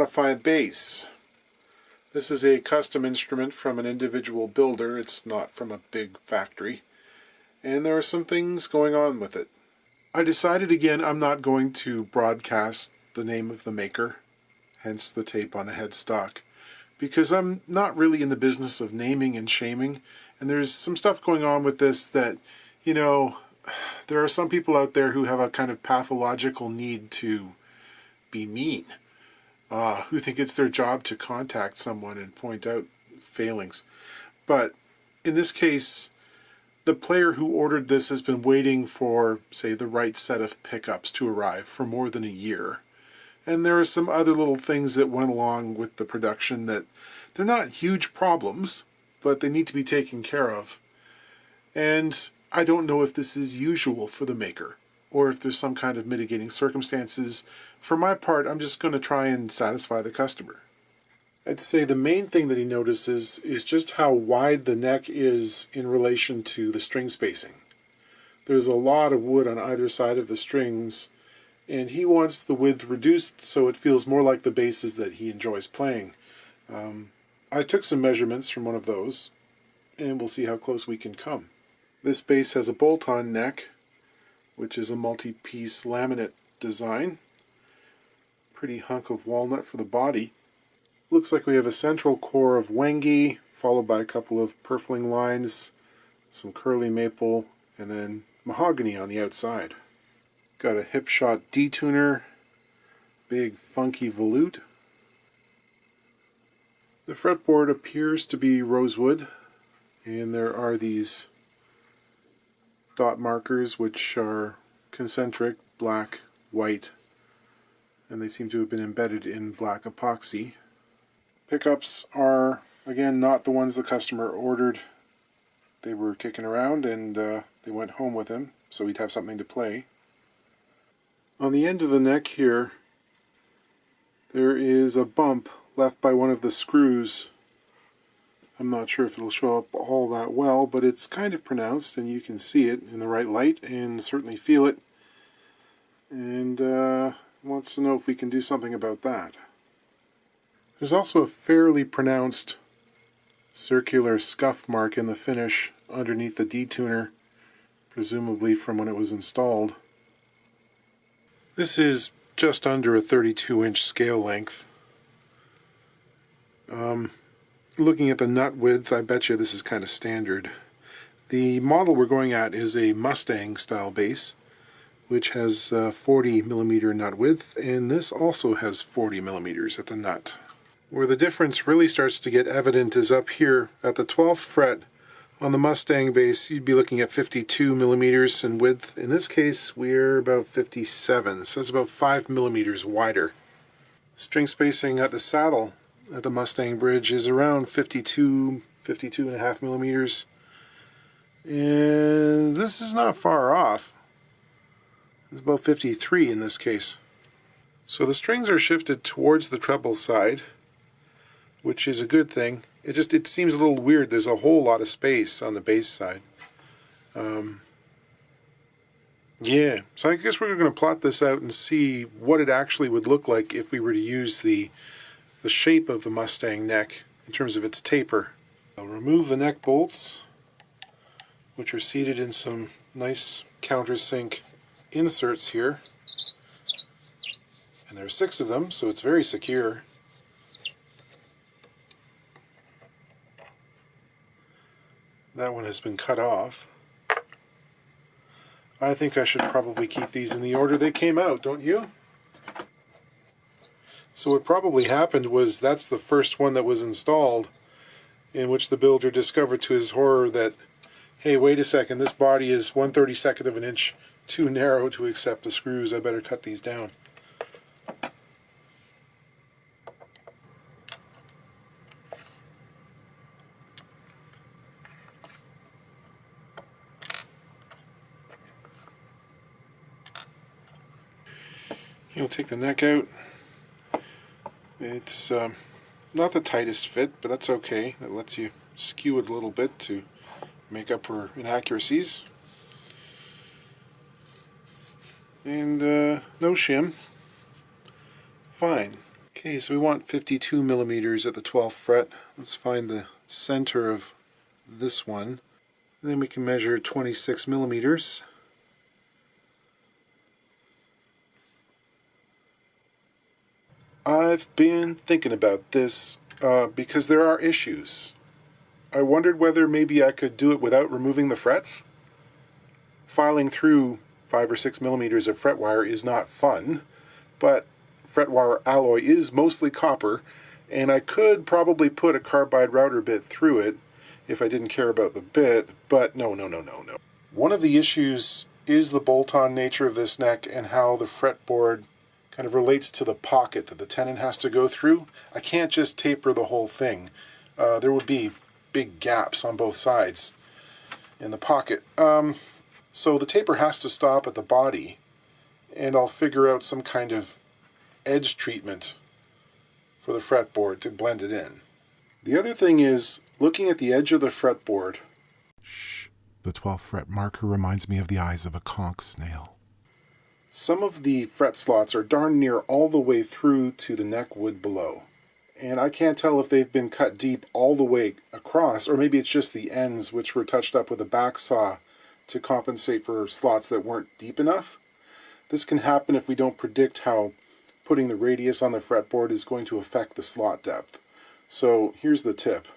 modify a base. This is a custom instrument from an individual builder. It's not from a big factory. And there are some things going on with it. I decided again I'm not going to broadcast the name of the maker, hence the tape on the headstock, because I'm not really in the business of naming and shaming, and there's some stuff going on with this that, you know, there are some people out there who have a kind of pathological need to be mean, who think it's their job to contact someone and point out failings. But in this case, the player who ordered this has been waiting for, say, the right set of pickups to arrive for more than a year. And there are some other little things that went along with the production that they're not huge problems, but they need to be taken care of. And I don't know if this is usual for the maker, or if there's some kind of mitigating circumstances. For my part, I'm just going to try and satisfy the customer. I'd say the main thing that he notices is just how wide the neck is in relation to the string spacing. There's a lot of wood on either side of the strings, and he wants the width reduced so it feels more like the basses that he enjoys playing. I took some measurements from one of those, and we'll see how close we can come. This bass has a bolt-on neck, which is a multi-piece laminate design. Pretty hunk of walnut for the body. Looks like we have a central core of Wenge, followed by a couple of purfling lines, some curly maple, and then mahogany on the outside. Got a hip shot detuner, big funky volute. The fretboard appears to be rosewood, and there are these dot markers which are concentric, black, white, and they seem to have been embedded in black epoxy. Pickups are, again, not the ones the customer ordered. They were kicking around and they went home with him, so he'd have something to play. On the end of the neck here, there is a bump left by one of the screws. I'm not sure if it'll show up all that well, but it's kind of pronounced, and you can see it in the right light and certainly feel it. And wants to know if we can do something about that. There's also a fairly pronounced circular scuff mark in the finish underneath the detuner, presumably from when it was installed. This is just under a 32-inch scale length. Looking at the nut width, I bet you this is kind of standard. The model we're going at is a Mustang style bass, which has 40 millimeter nut width, and this also has 40 millimeters at the nut. Where the difference really starts to get evident is up here at the 12th fret. On the Mustang bass, you'd be looking at 52 millimeters in width. In this case, we're about 57, so it's about 5 millimeters wider. String spacing at the saddle at the Mustang bridge is around 52 and a half millimeters. And this is not far off. It's about 53 in this case. So the strings are shifted towards the treble side, which is a good thing. It seems a little weird. There's a whole lot of space on the bass side. Yeah, so I guess we're going to plot this out and see what it actually would look like if we were to use the shape of the Mustang neck in terms of its taper. I'll remove the neck bolts, which are seated in some nice countersink inserts here. And there are 6 of them, so it's very secure. That one has been cut off. I think I should probably keep these in the order they came out, don't you? So what probably happened was that's the first one that was installed, in which the builder discovered to his horror that, hey, wait a second, this body is 1/32 of an inch too narrow to accept the screws. I better cut these down. You'll take the neck out. It's not the tightest fit, but that's okay. That lets you skew it a little bit to make up for inaccuracies. And no shim. Fine. Okay, so we want 52 millimeters at the 12th fret. Let's find the center of this one. And then we can measure 26 millimeters. I've been thinking about this because there are issues. I wondered whether maybe I could do it without removing the frets. Filing through 5 or 6 millimeters of fret wire is not fun, but fret wire alloy is mostly copper, and I could probably put a carbide router bit through it if I didn't care about the bit, but no. One of the issues is the bolt-on nature of this neck and how the fretboard kind of relates to the pocket that the tenon has to go through. I can't just taper the whole thing. There would be big gaps on both sides in the pocket. So the taper has to stop at the body, and I'll figure out some kind of edge treatment for the fretboard to blend it in. The other thing is, looking at the edge of the fretboard, the 12th fret marker reminds me of the eyes of a conch snail. Some of the fret slots are darn near all the way through to the neck wood below. And I can't tell if they've been cut deep all the way across, or maybe it's just the ends which were touched up with a back saw to compensate for slots that weren't deep enough. This can happen if we don't predict how putting the radius on the fretboard is going to affect the slot depth. So here's the tip.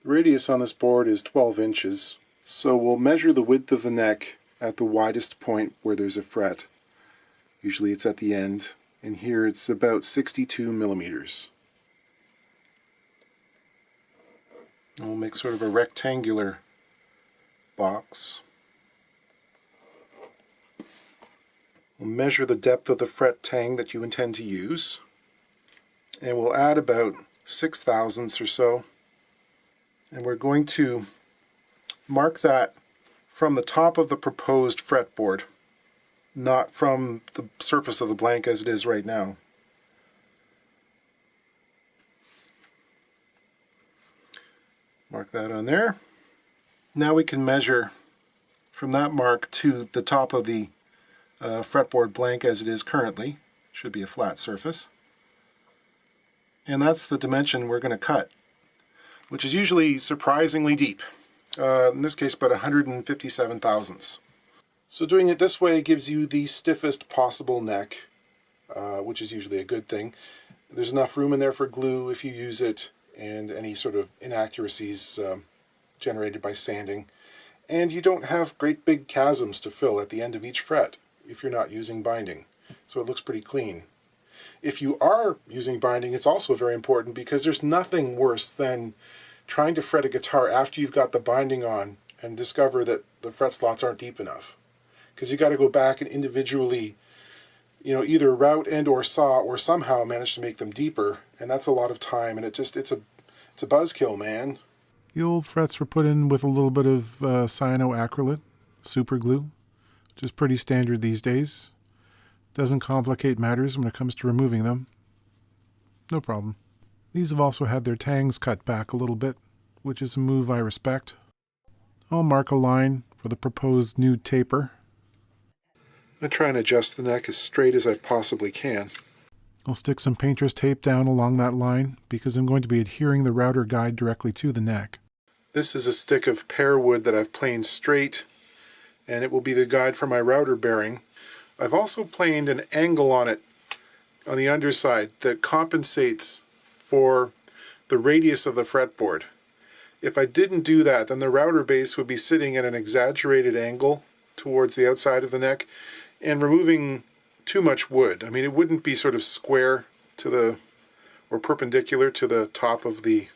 The radius on this board is 12 inches, so we'll measure the width of the neck at the widest point where there's a fret. Usually it's at the end, and here it's about 62 millimeters. And we'll make sort of a rectangular box. We'll measure the depth of the fret tang that you intend to use, and we'll add about 6 thousandths or so, and we're going to mark that from the top of the proposed fretboard, not from the surface of the blank as it is right now. Mark that on there. Now we can measure from that mark to the top of the fretboard blank as it is currently. Should be a flat surface. And that's the dimension we're going to cut, which is usually surprisingly deep. In this case, about 157 thousandths. So doing it this way gives you the stiffest possible neck, which is usually a good thing. There's enough room in there for glue if you use it, and any sort of inaccuracies generated by sanding. And you don't have great big chasms to fill at the end of each fret if you're not using binding. So it looks pretty clean. If you are using binding, it's also very important because there's nothing worse than trying to fret a guitar after you've got the binding on and discover that the fret slots aren't deep enough. Because you got to go back and individually, either route and or saw or somehow manage to make them deeper, and that's a lot of time, and it's a buzzkill, man. The old frets were put in with a little bit of cyanoacrylate, super glue, which is pretty standard these days. Doesn't complicate matters when it comes to removing them. No problem. These have also had their tangs cut back a little bit, which is a move I respect. I'll mark a line for the proposed new taper. I try and adjust the neck as straight as I possibly can. I'll stick some painter's tape down along that line because I'm going to be adhering the router guide directly to the neck. This is a stick of pear wood that I've planed straight, and it will be the guide for my router bearing. I've also planed an angle on it on the underside that compensates for the radius of the fretboard. If I didn't do that, then the router base would be sitting at an exaggerated angle towards the outside of the neck and removing too much wood. I mean, it wouldn't be sort of square to or perpendicular to the top of the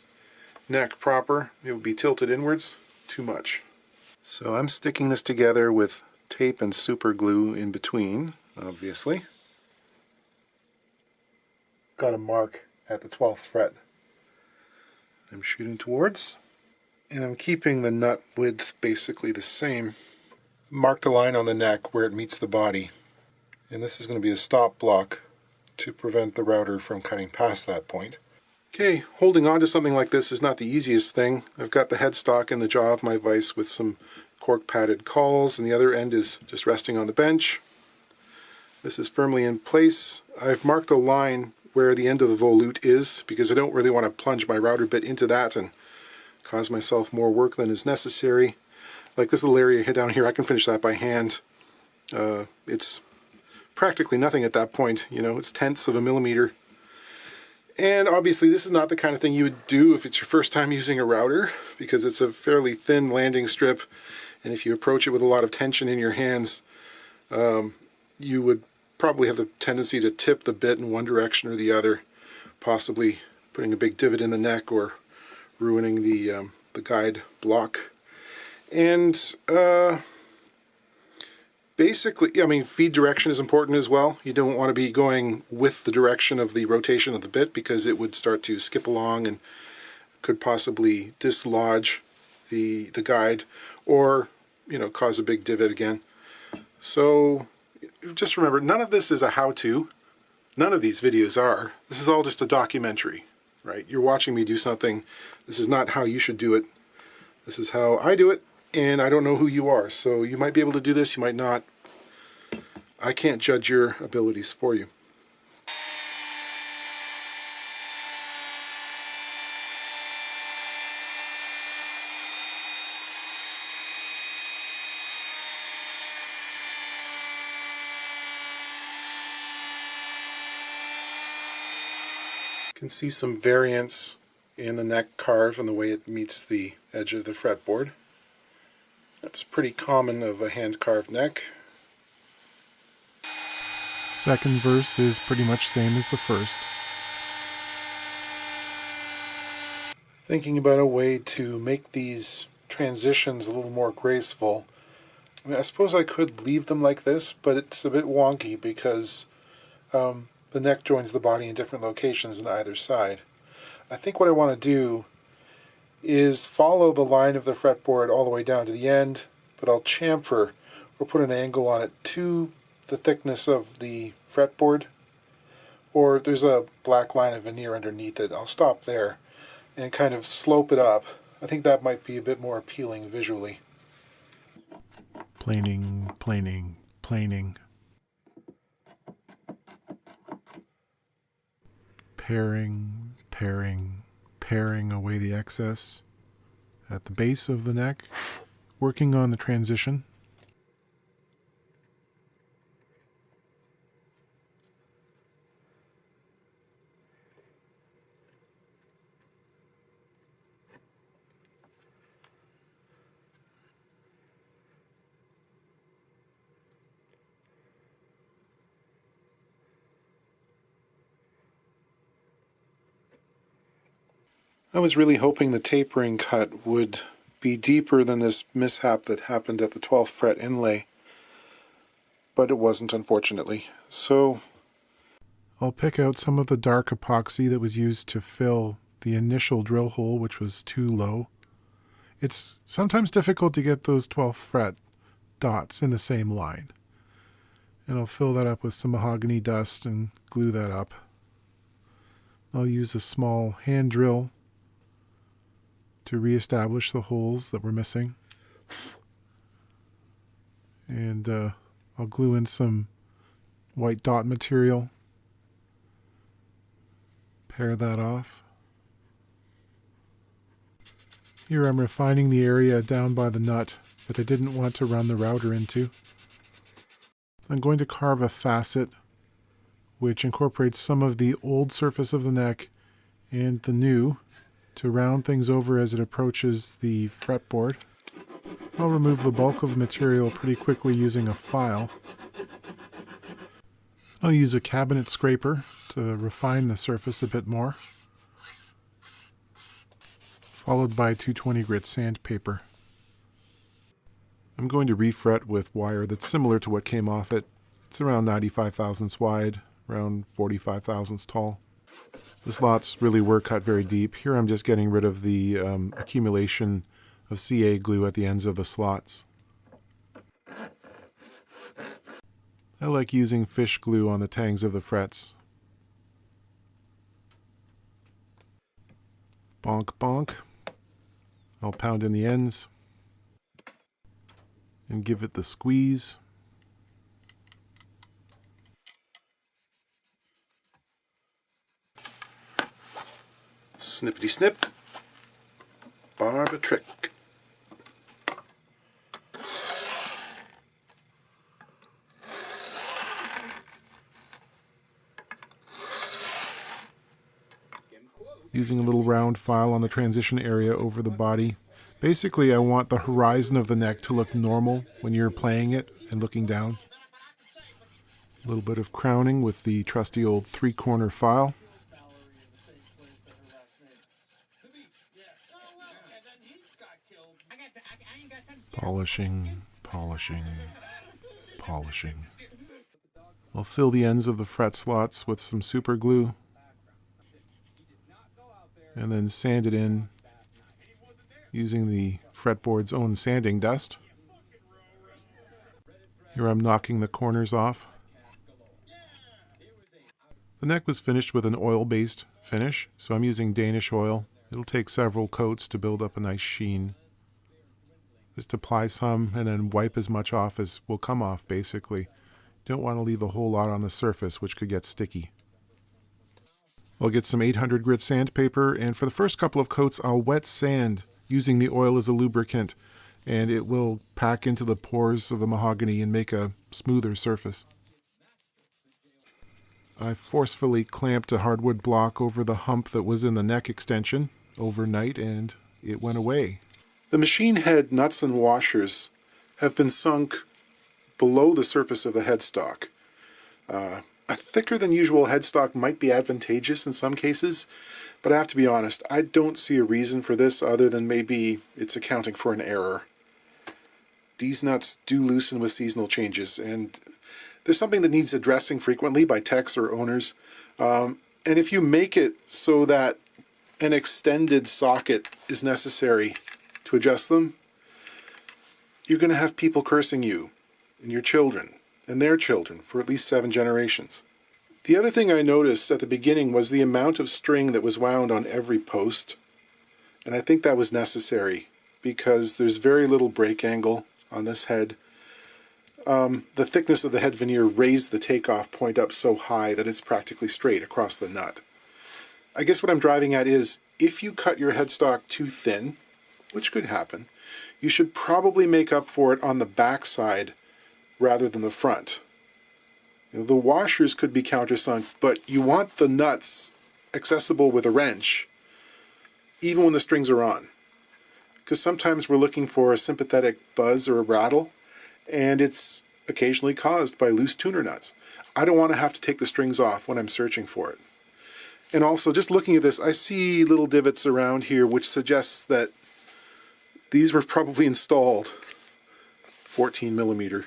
neck proper. It would be tilted inwards too much. So I'm sticking this together with tape and super glue in between, obviously. Got a mark at the 12th fret I'm shooting towards, and I'm keeping the nut width basically the same. Marked a line on the neck where it meets the body, and this is going to be a stop block to prevent the router from cutting past that point. Okay, holding on to something like this is not the easiest thing. I've got the headstock in the jaw of my vise with some cork padded cauls, and the other end is just resting on the bench. This is firmly in place. I've marked a line where the end of the volute is, because I don't really want to plunge my router bit into that and cause myself more work than is necessary. Like this little area here down here, I can finish that by hand. It's practically nothing at that point, you know, it's tenths of a millimeter. And obviously this is not the kind of thing you would do if it's your first time using a router, because it's a fairly thin landing strip, and if you approach it with a lot of tension in your hands, you would probably have the tendency to tip the bit in one direction or the other, possibly putting a big divot in the neck or ruining the guide block. And basically, I mean, feed direction is important as well. You don't want to be going with the direction of the rotation of the bit, because it would start to skip along and could possibly dislodge the guide, or, you know, cause a big divot again. So just remember, none of this is a how-to. None of these videos are. This is all just a documentary, right? You're watching me do something. This is not how you should do it. This is how I do it, and I don't know who you are. So you might be able to do this, you might not. I can't judge your abilities for you. You can see some variance in the neck carve and the way it meets the edge of the fretboard. That's pretty common of a hand-carved neck. Second verse is pretty much same as the first. Thinking about a way to make these transitions a little more graceful. I mean, I suppose I could leave them like this, but it's a bit wonky because the neck joins the body in different locations on either side. I think what I want to do is follow the line of the fretboard all the way down to the end, but I'll chamfer or put an angle on it to the thickness of the fretboard, or there's a black line of veneer underneath it. I'll stop there and kind of slope it up. I think that might be a bit more appealing visually. Planing, planing, planing. Paring, paring, paring away the excess at the base of the neck, working on the transition. I was really hoping the tapering cut would be deeper than this mishap that happened at the 12th fret inlay, but it wasn't, unfortunately. So I'll pick out some of the dark epoxy that was used to fill the initial drill hole, which was too low. It's sometimes difficult to get those 12th fret dots in the same line. And I'll fill that up with some mahogany dust and glue that up. I'll use a small hand drill to reestablish the holes that were missing. And I'll glue in some white dot material. Pare that off. Here I'm refining the area down by the nut that I didn't want to run the router into. I'm going to carve a facet which incorporates some of the old surface of the neck and the new to round things over as it approaches the fretboard. I'll remove the bulk of the material pretty quickly using a file. I'll use a cabinet scraper to refine the surface a bit more, followed by 220 grit sandpaper. I'm going to refret with wire that's similar to what came off it. It's around 95 thousandths wide, around 45 thousandths tall. The slots really were cut very deep. Here I'm just getting rid of the accumulation of CA glue at the ends of the slots. I like using fish glue on the tangs of the frets. Bonk, bonk. I'll pound in the ends and give it the squeeze. Snippity snip. Barb a trick. Using a little round file on the transition area over the body. Basically, I want the horizon of the neck to look normal when you're playing it and looking down. A little bit of crowning with the trusty old 3-corner file. Polishing, polishing, polishing. I'll fill the ends of the fret slots with some super glue and then sand it in using the fretboard's own sanding dust. Here I'm knocking the corners off. The neck was finished with an oil-based finish, so I'm using Danish oil. It'll take several coats to build up a nice sheen. Just apply some and then wipe as much off as will come off, basically. Don't want to leave a whole lot on the surface, which could get sticky. I'll get some 800 grit sandpaper, and for the first couple of coats I'll wet sand using the oil as a lubricant, and it will pack into the pores of the mahogany and make a smoother surface. I forcefully clamped a hardwood block over the hump that was in the neck extension overnight, and it went away. The machine head nuts and washers have been sunk below the surface of the headstock. A thicker than usual headstock might be advantageous in some cases, but I have to be honest, I don't see a reason for this other than maybe it's accounting for an error. These nuts do loosen with seasonal changes, and there's something that needs addressing frequently by techs or owners. And if you make it so that an extended socket is necessary to adjust them, you're going to have people cursing you and your children and their children for at least 7 generations. The other thing I noticed at the beginning was the amount of string that was wound on every post, and I think that was necessary because there's very little break angle on this head. The thickness of the head veneer raised the takeoff point up so high that it's practically straight across the nut. I guess what I'm driving at is, if you cut your headstock too thin, which could happen, you should probably make up for it on the back side rather than the front. The washers could be countersunk, but you want the nuts accessible with a wrench, even when the strings are on. Because sometimes we're looking for a sympathetic buzz or a rattle, and it's occasionally caused by loose tuner nuts. I don't want to have to take the strings off when I'm searching for it. And also, just looking at this, I see little divots around here, which suggests that these were probably installed 14 millimeter.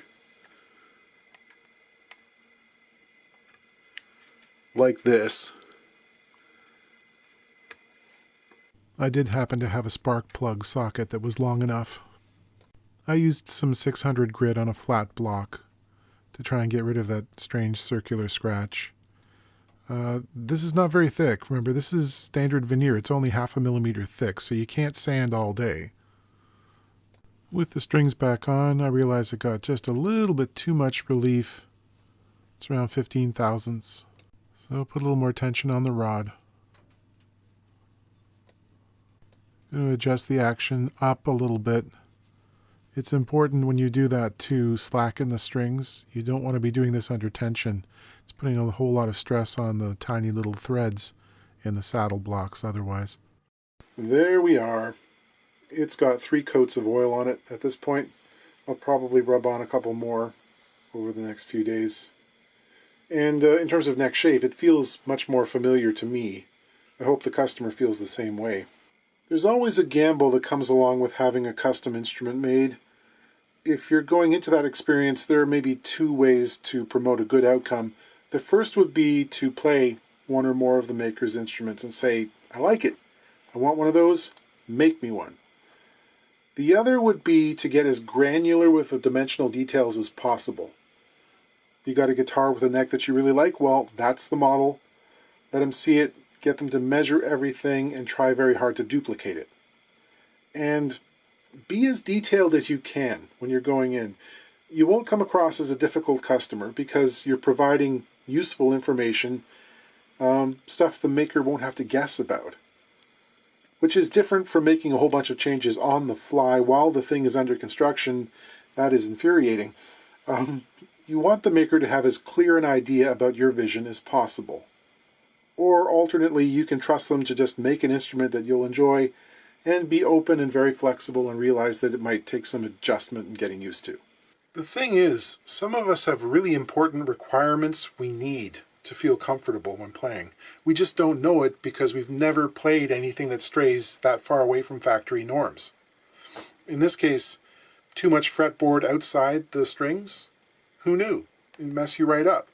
Like this. I did happen to have a spark plug socket that was long enough. I used some 600 grit on a flat block to try and get rid of that strange circular scratch. This is not very thick. Remember, this is standard veneer. It's only 0.5 millimeter thick, so you can't sand all day. With the strings back on, I realized I got just a little bit too much relief. It's around 15 thousandths. So put a little more tension on the rod. I'm going to adjust the action up a little bit. It's important when you do that to slacken the strings. You don't want to be doing this under tension. It's putting a whole lot of stress on the tiny little threads in the saddle blocks otherwise. There we are. It's got 3 coats of oil on it at this point. I'll probably rub on a couple more over the next few days. And in terms of neck shape, it feels much more familiar to me. I hope the customer feels the same way. There's always a gamble that comes along with having a custom instrument made. If you're going into that experience, there are maybe 2 ways to promote a good outcome. The first would be to play one or more of the maker's instruments and say, I like it. I want one of those. Make me one. The other would be to get as granular with the dimensional details as possible. You got a guitar with a neck that you really like? Well, that's the model. Let them see it, get them to measure everything, and try very hard to duplicate it. And be as detailed as you can when you're going in. You won't come across as a difficult customer because you're providing useful information, stuff the maker won't have to guess about. which is different from making a whole bunch of changes on the fly while the thing is under construction. That is infuriating. You want the maker to have as clear an idea about your vision as possible. Or alternately, you can trust them to just make an instrument that you'll enjoy and be open and very flexible and realize that it might take some adjustment and getting used to. The thing is, some of us have really important requirements we need to feel comfortable when playing. We just don't know it because we've never played anything that strays that far away from factory norms. In this case, too much fretboard outside the strings? Who knew? It'd mess you right up.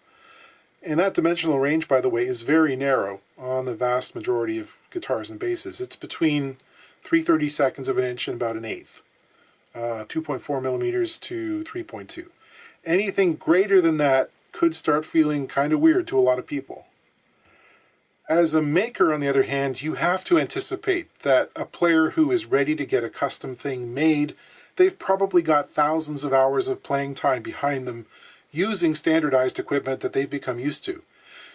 And that dimensional range, by the way, is very narrow on the vast majority of guitars and basses. It's between 3/32 of an inch and about an eighth. 2.4 millimeters to 3.2. Anything greater than that could start feeling kind of weird to a lot of people. As a maker, on the other hand, you have to anticipate that a player who is ready to get a custom thing made, they've probably got thousands of hours of playing time behind them using standardized equipment that they've become used to.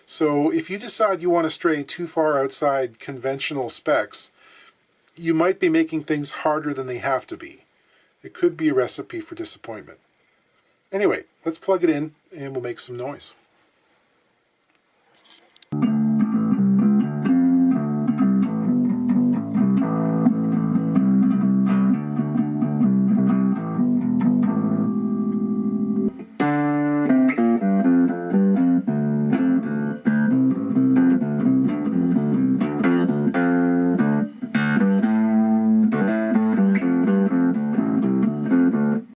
So if you decide you want to stray too far outside conventional specs, you might be making things harder than they have to be. It could be a recipe for disappointment. Anyway, let's plug it in and we'll make some noise.